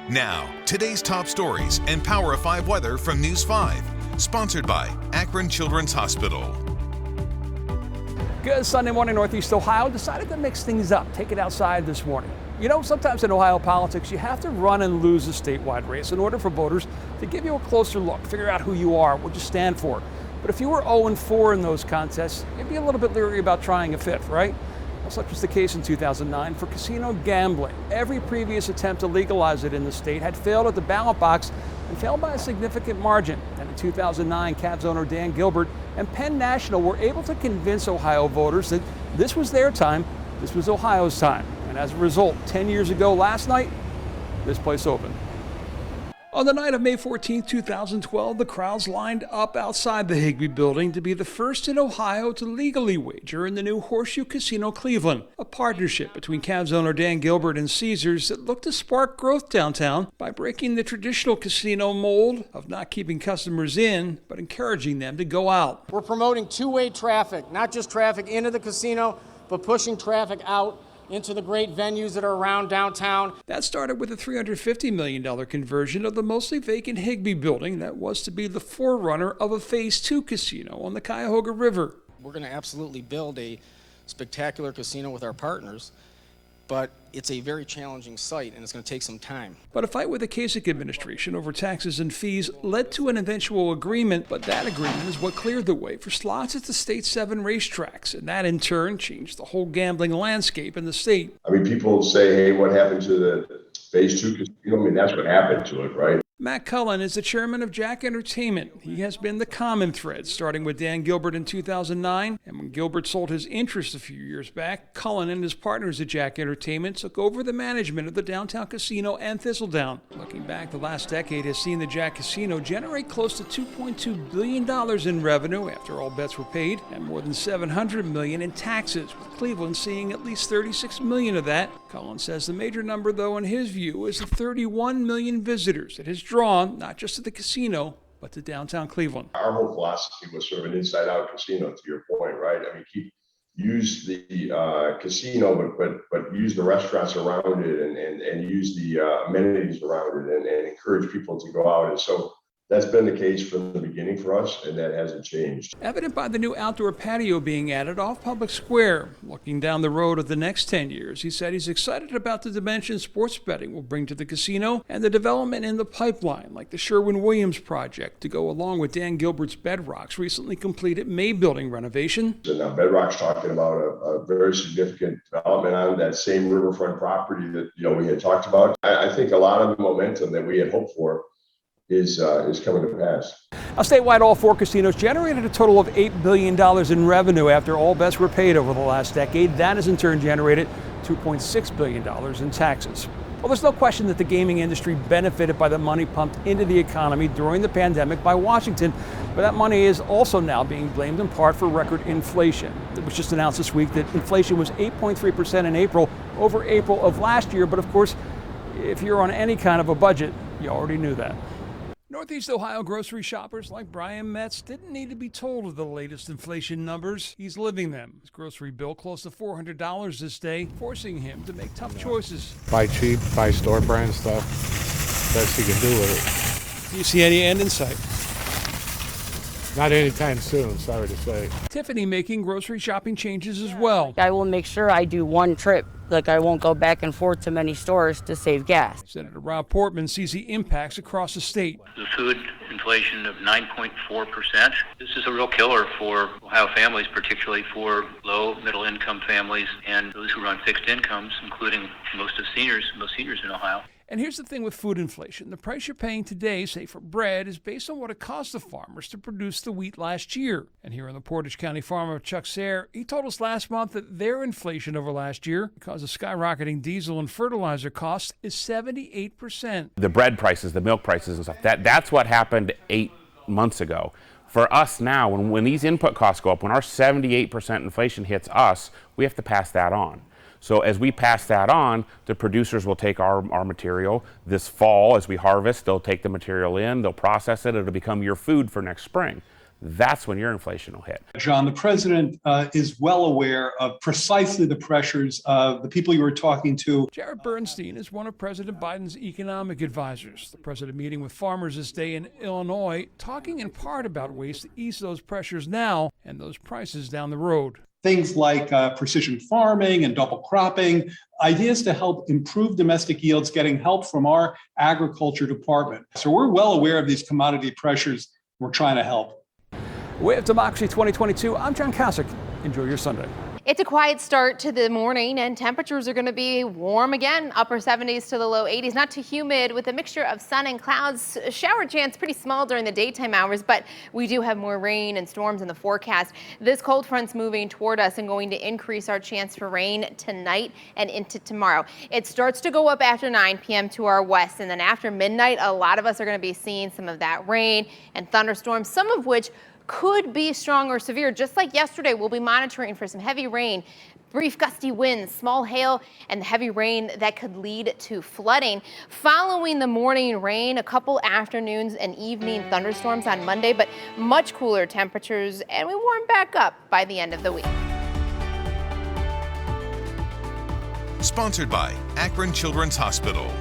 Now, today's top stories and Power of 5 weather from News 5. Sponsored by Akron Children's Hospital. Good Sunday morning. Northeast Ohio decided to mix things up, take it outside this morning. You know, sometimes in Ohio politics, you have to run and lose a statewide race in order for voters to give you a closer look, figure out who you are, what you stand for. But if you were 0-4 in those contests, you'd be a little bit leery about trying a fifth, right? Well, such was the case in 2009 for casino gambling. Every previous attempt to legalize it in the state had failed at the ballot box and failed by a significant margin. And in 2009, Cavs owner Dan Gilbert and Penn National were able to convince Ohio voters that this was their time, this was Ohio's time. And as a result, 10 years ago last night, this place opened. On the night of May 14, 2012, the crowds lined up outside the Higbee building to be the first in Ohio to legally wager in the new Horseshoe Casino Cleveland, a partnership between Cavs owner Dan Gilbert and Caesars that looked to spark growth downtown by breaking the traditional casino mold of not keeping customers in, but encouraging them to go out. We're promoting two-way traffic, not just traffic into the casino, but pushing traffic out into the great venues that are around downtown. That started with a $350 million conversion of the mostly vacant Higbee building that was to be the forerunner of a Phase 2 casino on the Cuyahoga River. We're going to absolutely build a spectacular casino with our partners, but it's a very challenging site and it's going to take some time. But a fight with the Kasich administration over taxes and fees led to an eventual agreement, but that agreement is what cleared the way for slots at the state's 7 racetracks, and that in turn changed the whole gambling landscape in the state. I mean, people say, hey, what happened to the Phase 2 casino? I mean, that's what happened to it, right? Matt Cullen is the chairman of Jack Entertainment. He has been the common thread, starting with Dan Gilbert in 2009. And when Gilbert sold his interest a few years back, Cullen and his partners at Jack Entertainment took over the management of the downtown casino and Thistledown. Looking back, the last decade has seen the Jack Casino generate close to $2.2 billion in revenue after all bets were paid, and more than $700 million in taxes, with Cleveland seeing at least $36 million of that. Cullen says the major number, though, in his view, is the 31 million visitors that has drawn not just to the casino, but to downtown Cleveland. Our whole philosophy was sort of an inside-out casino, to your point, right? I mean, use the casino, but use the restaurants around it and use the amenities around it and encourage people to go out. And so that's been the case from the beginning for us, and that hasn't changed. Evident by the new outdoor patio being added off Public Square. Looking down the road of the next 10 years, he said he's excited about the dimension sports betting will bring to the casino and the development in the pipeline, like the Sherwin-Williams project, to go along with Dan Gilbert's Bedrock's recently completed May building renovation. And now Bedrock's talking about a very significant development on that same riverfront property that we had talked about. I think a lot of the momentum that we had hoped for is coming to pass. Now, statewide, all 4 casinos generated a total of $8 billion in revenue after all bets were paid over the last decade. That has in turn generated $2.6 billion in taxes. Well, there's no question that the gaming industry benefited by the money pumped into the economy during the pandemic by Washington, but that money is also now being blamed in part for record inflation. It was just announced this week that inflation was 8.3% in April over April of last year, but of course, if you're on any kind of a budget, you already knew that. Northeast Ohio grocery shoppers like Brian Metz didn't need to be told of the latest inflation numbers. He's living them. His grocery bill close to $400 this day, forcing him to make tough choices. Buy cheap, buy store brand stuff. Best you can do with Do you see any end in sight? it. Not anytime soon, sorry to say. Tiffany making grocery shopping changes as well. I will make sure I do one trip. Like, I won't go back and forth to many stores to save gas. Senator Rob Portman sees the impacts across the state. The food inflation of 9.4%. This is a real killer for Ohio families, particularly for low, middle income families and those who are on fixed incomes, including most seniors in Ohio. And here's the thing with food inflation. The price you're paying today, say for bread, is based on what it cost the farmers to produce the wheat last year. And here in the Portage County farmer, Chuck Sayre, he told us last month that their inflation over last year, because of skyrocketing diesel and fertilizer costs, is 78%. The bread prices, the milk prices and stuff, that's what happened 8 months ago. For us now, when these input costs go up, when our 78% inflation hits us, we have to pass that on. So as we pass that on, the producers will take our material this fall as we harvest. They'll take the material in, they'll process it, it'll become your food for next spring. that's when your inflation will hit. John, the president is well aware of precisely the pressures of the people you were talking to. Jared Bernstein is one of President Biden's economic advisors. The president meeting with farmers this day in Illinois, talking in part about ways to ease those pressures now and those prices down the road. Things like precision farming and double cropping, ideas to help improve domestic yields, getting help from our agriculture department. So we're well aware of these commodity pressures. We're trying to help. Way of Democracy 2022, I'm John Kasich. Enjoy your Sunday. It's a quiet start to the morning, and temperatures are going to be warm again, upper 70s to the low 80s. Not too humid with a mixture of sun and clouds. Shower chance pretty small during the daytime hours, but we do have more rain and storms in the forecast. This cold front's moving toward us and going to increase our chance for rain tonight and into tomorrow. It starts to go up after 9 p.m. to our west, and then after midnight, a lot of us are going to be seeing some of that rain and thunderstorms, some of which could be strong or severe. Just like yesterday, we'll be monitoring for some heavy rain, brief gusty winds, small hail, and heavy rain that could lead to flooding. Following the morning rain, a couple afternoons and evening thunderstorms on Monday, but much cooler temperatures, and we warm back up by the end of the week. Sponsored by Akron Children's Hospital.